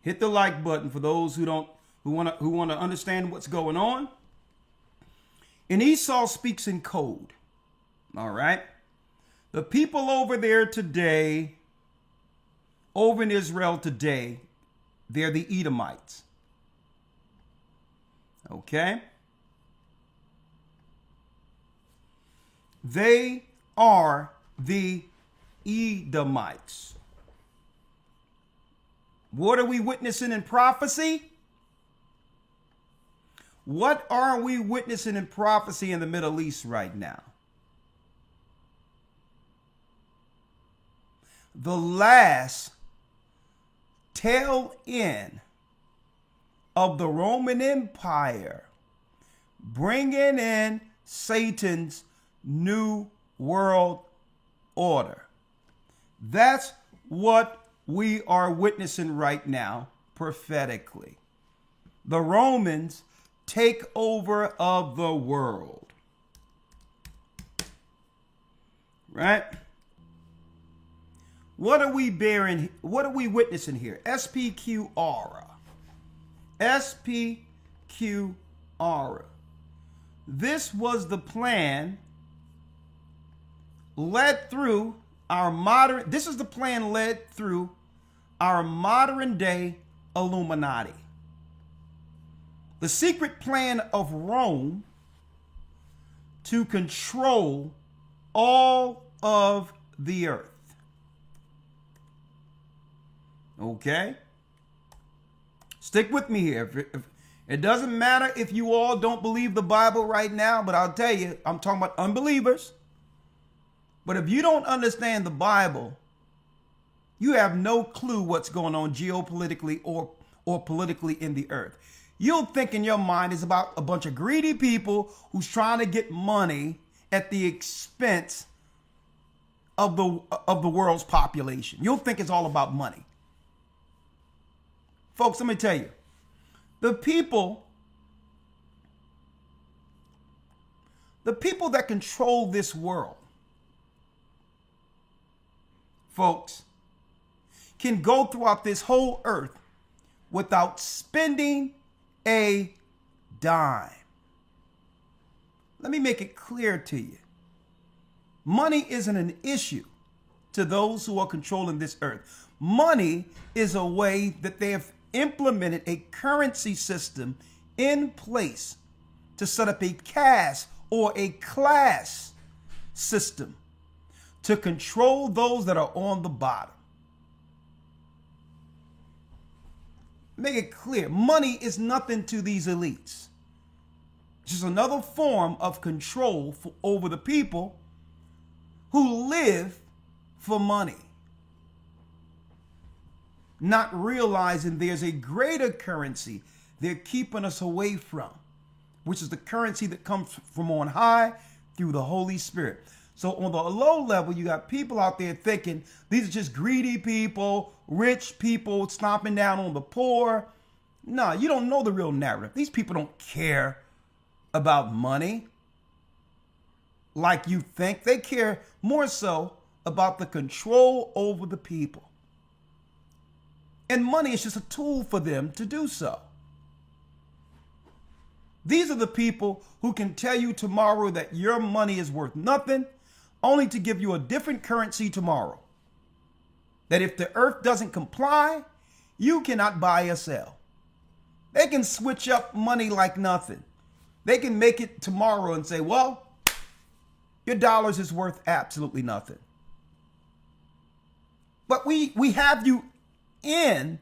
Hit the like button for those who want to understand what's going on. And Esau speaks in code. All right. The people over there today, over in Israel today, they're the Edomites. Okay. They are the Edomites. What are we witnessing in prophecy? What are we witnessing in prophecy in the Middle East right now? The last tail end of the Roman Empire, bringing in Satan's new world order. That's what we are witnessing right now prophetically. The Romans take over of the world. Right? What are we bearing? What are we witnessing here? SPQR. SPQR. This was the plan led through our modern, this is the plan led through our modern day Illuminati. The secret plan of Rome to control all of the earth. Okay? Stick with me here. It doesn't matter if you all don't believe the Bible right now, but I'll tell you, I'm talking about unbelievers. But if you don't understand the Bible, you have no clue what's going on geopolitically or politically in the earth. You'll think in your mind is about a bunch of greedy people who's trying to get money at the expense of the world's population. You'll think it's all about money. Folks, let me tell you, the people that control this world, folks, can go throughout this whole earth without spending a dime. Let me make it clear to you. Money isn't an issue to those who are controlling this earth. Money is a way that they have implemented a currency system in place to set up a caste or a class system to control those that are on the bottom. Make it clear, money is nothing to these elites. It's just another form of control over the people who live for money, not realizing there's a greater currency they're keeping us away from, which is the currency that comes from on high through the Holy Spirit. So on the low level, you got people out there thinking these are just greedy people, rich people stomping down on the poor. No, you don't know the real narrative. These people don't care about money like you think. They care more so about the control over the people. And money is just a tool for them to do so. These are the people who can tell you tomorrow that your money is worth nothing, only to give you a different currency tomorrow. That if the earth doesn't comply, you cannot buy or sell. They can switch up money like nothing. They can make it tomorrow and say, well, your dollars is worth absolutely nothing. But we have you in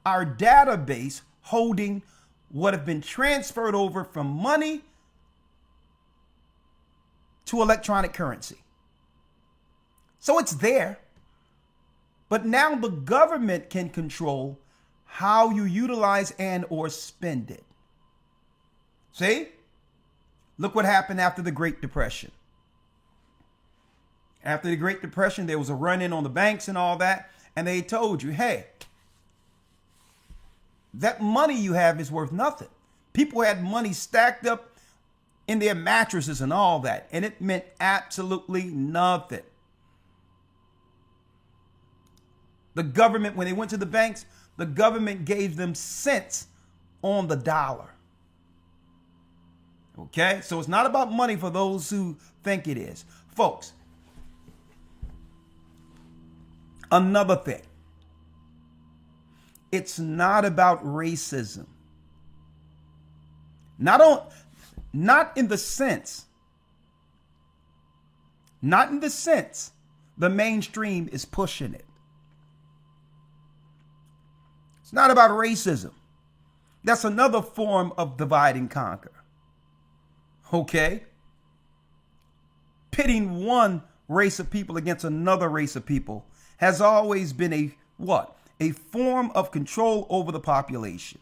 our database holding what have been transferred over from money to electronic currency. So it's there. But now the government can control how you utilize and or spend it. See? Look what happened after the Great Depression. After the Great Depression, there was a run-in on the banks and all that. And they told you, hey, that money you have is worth nothing. People had money stacked up in their mattresses and all that. And it meant absolutely nothing. The government, when they went to the banks, the government gave them cents on the dollar. Okay, so it's not about money for those who think it is. Folks, another thing, it's not about racism. Not in the sense the mainstream is pushing it. It's not about racism. That's another form of divide and conquer. Okay? Pitting one race of people against another race of people has always been a form of control over the population.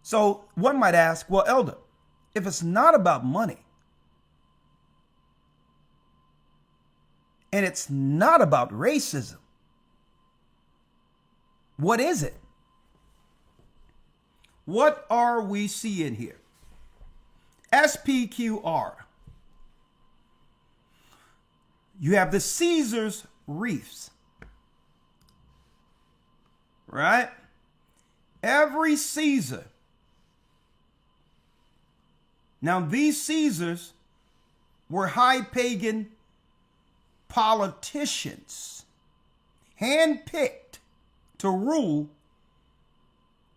So one might ask, well, Elder, if it's not about money and it's not about racism, what is it? What are we seeing here? SPQR. You have the Caesar's reefs, right? Every Caesar. Now, these Caesars were high pagan politicians, handpicked to rule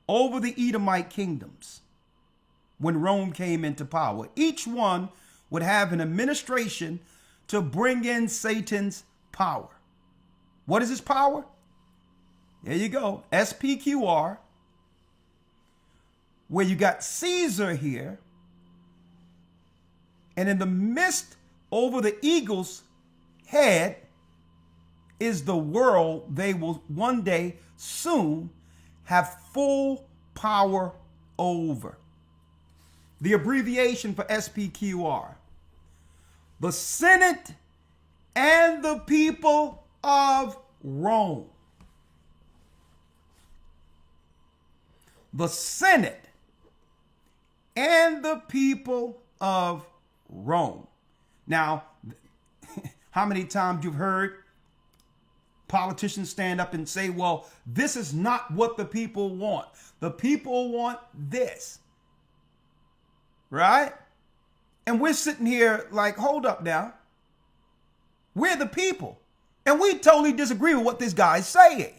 over the Edomite kingdoms when Rome came into power. Each one would have an administration to bring in Satan's power. What is his power? There you go, SPQR, where you got Caesar here, and in the midst over the eagle's head is the world they will one day soon have full power over. The abbreviation for SPQR: the Senate and the people of Rome. The Senate and the people of Rome. Now, how many times you've heard politicians stand up and say, well, this is not what the people want. The people want this. Right? And we're sitting here like, hold up now. We're the people. And we totally disagree with what this guy's saying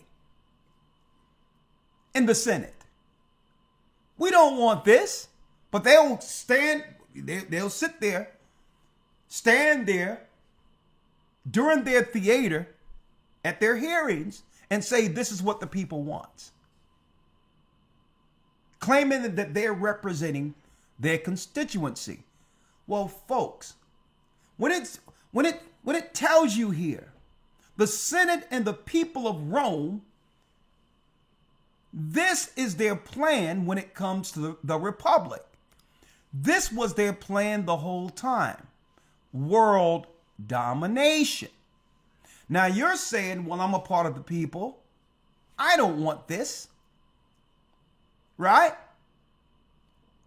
in the Senate. We don't want this. But they'll stand, they'll sit there, stand there during their theater at their hearings and say, this is what the people want. Claiming that they're representing their constituency. Well, folks, when it tells you here, the Senate and the people of Rome, this is their plan when it comes to the Republic. This was their plan the whole time. World domination. Now you're saying, well, I'm a part of the people. I don't want this. Right?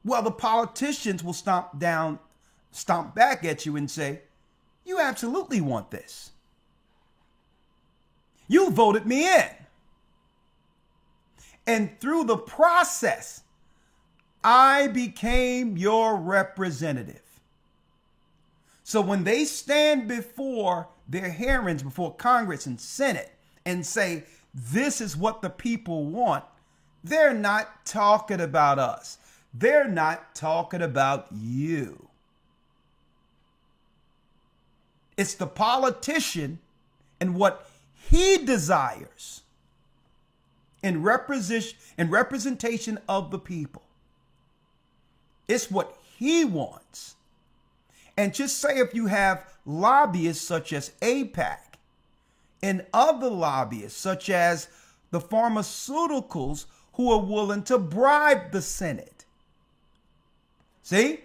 Well, the politicians will stomp back at you and say, you absolutely want this. You voted me in. And through the process, I became your representative. So when they stand before their hearings, before Congress and Senate, and say, this is what the people want, they're not talking about us. They're not talking about you. It's the politician and what he desires in representation of the people. It's what he wants. And just say if you have lobbyists such as AIPAC and other lobbyists such as the pharmaceuticals who are willing to bribe the Senate. See?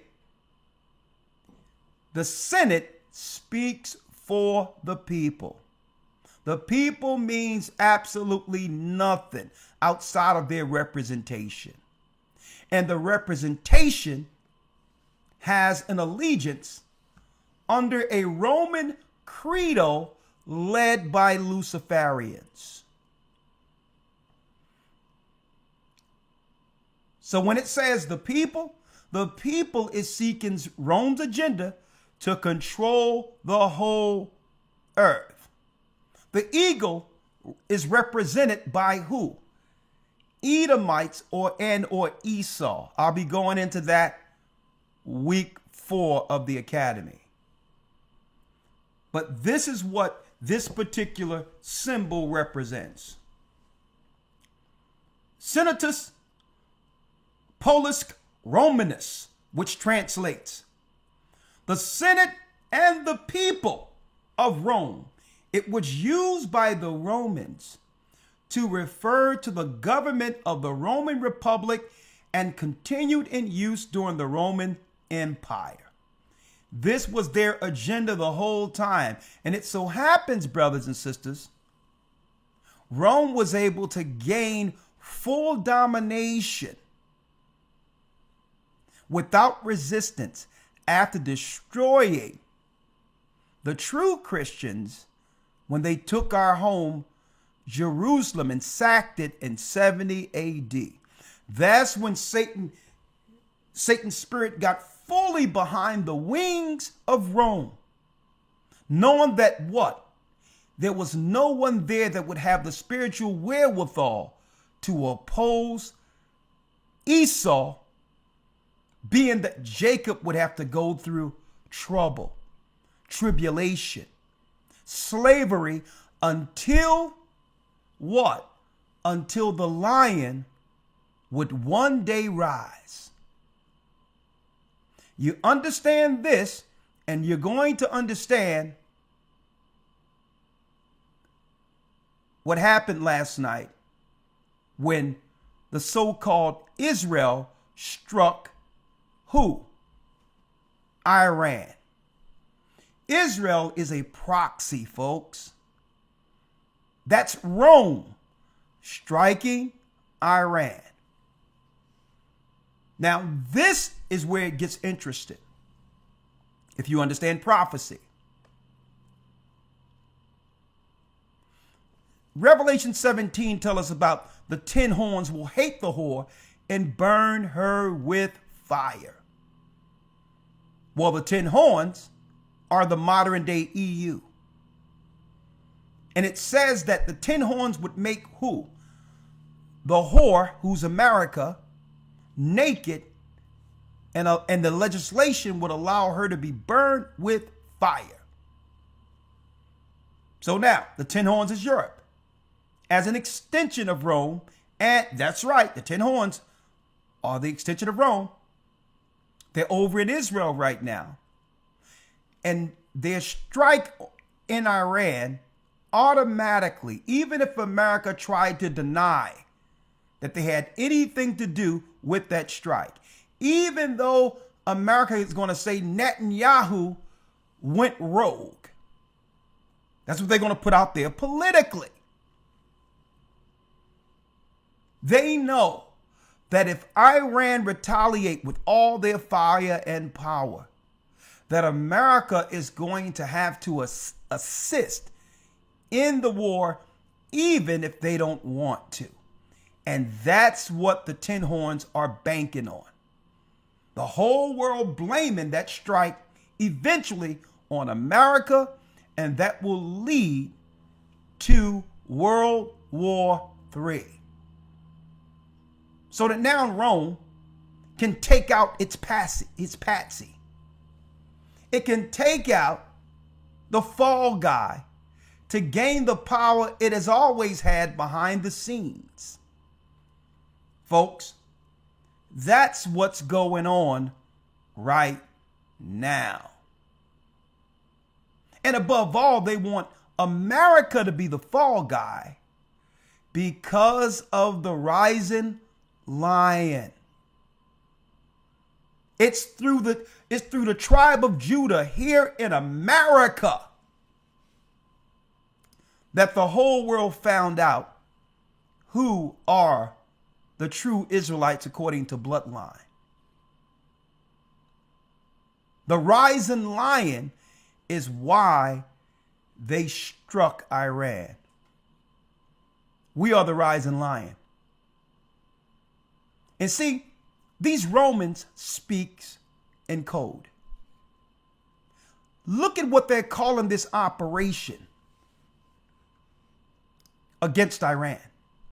The Senate speaks for the people. The people means absolutely nothing outside of their representation. And the representation has an allegiance under a Roman credo led by Luciferians. So when it says the people is seeking Rome's agenda to control the whole earth. The eagle is represented by who? Edomites or Esau. I'll be going into that week 4 of the academy. But this is what this particular symbol represents. Senatus Polus Romanus, which translates the Senate and the people of Rome. It was used by the Romans to refer to the government of the Roman Republic and continued in use during the Roman Empire. This was their agenda the whole time. And it so happens, brothers and sisters, Rome was able to gain full domination without resistance after destroying the true Christians when they took our home, Jerusalem, and sacked it in 70 AD. That's when Satan's spirit got fully behind the wings of Rome, knowing that what? There was no one there that would have the spiritual wherewithal to oppose Esau, being that Jacob would have to go through trouble, tribulation, slavery until what? Until the lion would one day rise. You understand this, and you're going to understand what happened last night when the so-called Israel struck who? Iran. Israel is a proxy, folks. That's Rome striking Iran. Now, this is where it gets interesting. If you understand prophecy. Revelation 17 tells us about the 10 horns will hate the whore and burn her with fire. Well, the 10 horns are the modern day EU. And it says that the 10 horns would make who? The whore, who's America, naked, and the legislation would allow her to be burned with fire. So now, the 10 horns is Europe as an extension of Rome. And that's right, the 10 horns are the extension of Rome. They're over in Israel right now. And their strike in Iran automatically, even if America tried to deny that they had anything to do with that strike, even though America is going to say Netanyahu went rogue. That's what they're going to put out there politically. They know that if Iran retaliate with all their fire and power, that America is going to have to assist in the war, even if they don't want to. And that's what the 10 horns are banking on. The whole world blaming that strike eventually on America, and that will lead to World War III. So that now Rome can take out its patsy. It can take out the fall guy to gain the power it has always had behind the scenes. Folks, that's what's going on right now. And above all, they want America to be the fall guy because of the rising lion. It's through the tribe of Judah here in America that the whole world found out who are the true Israelites according to bloodline. The rising lion is why they struck Iran. We are the rising lion. And see, These Romans speaks in code. Look at what they're calling this operation against Iran.